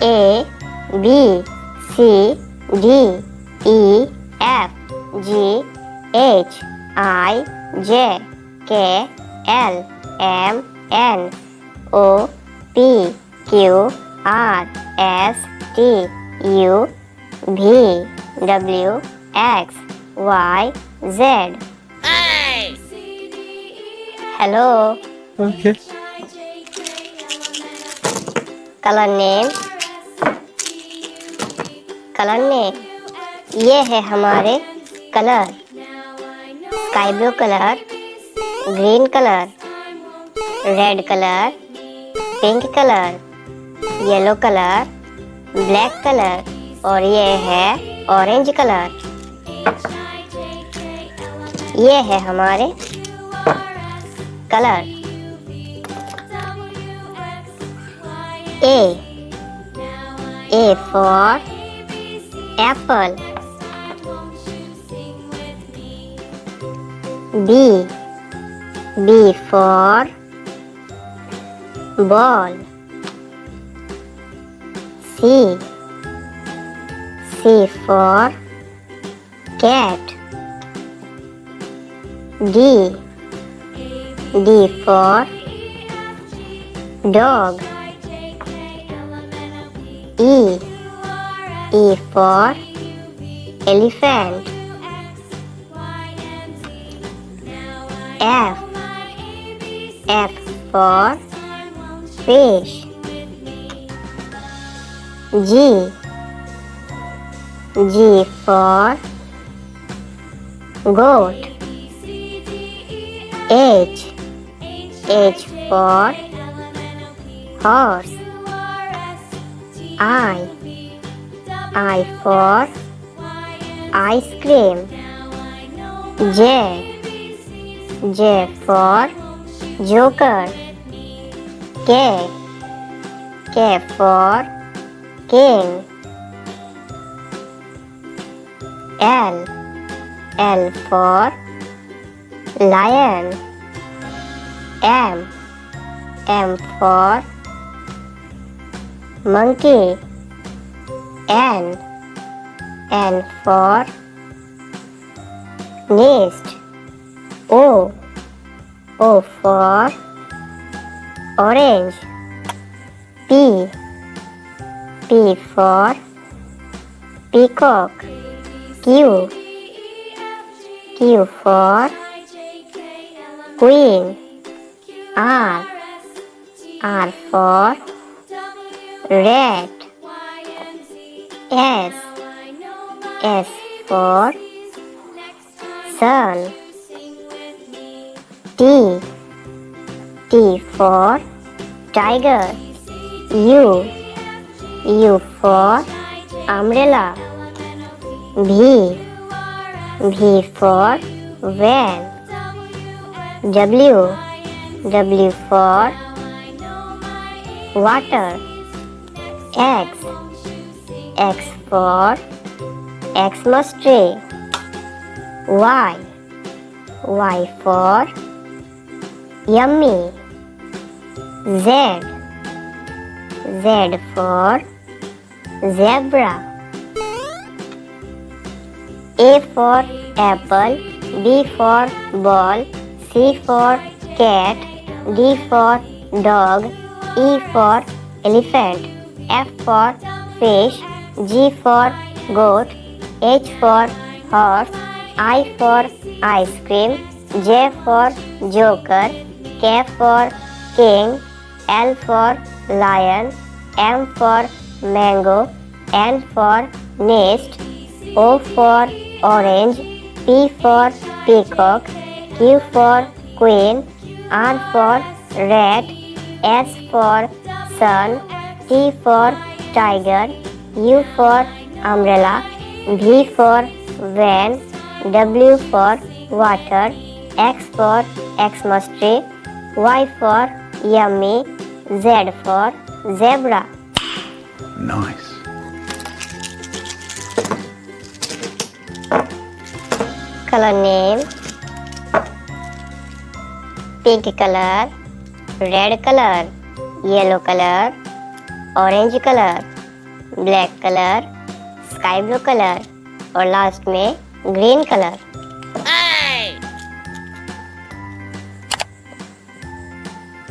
A B C D E F G H I J K L M N O P Q R S T U V W X Y Z. Hello. Okay. Colour name ये है हमारे colour. Sky blue colour, green colour, red colour, pink colour, yellow colour, black colour और ये है orange colour. ये है हमारे colour. A for apple. B for ball. C for cat. D for dog. E for elephant. F for fish. G for goat. H for horse. I for ice cream. J for joker. K for king. L for lion. M for monkey. N for nest. O for orange. P for peacock. Q for queen. R for rat. S for sun. T for tiger. U for umbrella. V for van. W for water. X for Xmas tree. Y for yummy. Z for zebra. A for apple. B for ball. C for cat. D for dog. E for elephant. F for fish. G for goat. H for horse. I for ice cream. J for joker. K for king. L for lion. M for mango. N for nest. O for orange. P for peacock. Q for queen. R for rat. S for sun. T for tiger. U for umbrella. V for van. W for water. X for Xmas tree. Y for yummy. Z for zebra. Nice. Color name: pink color, red color, yellow color, orange color, black colour, sky blue colour और last में green colour.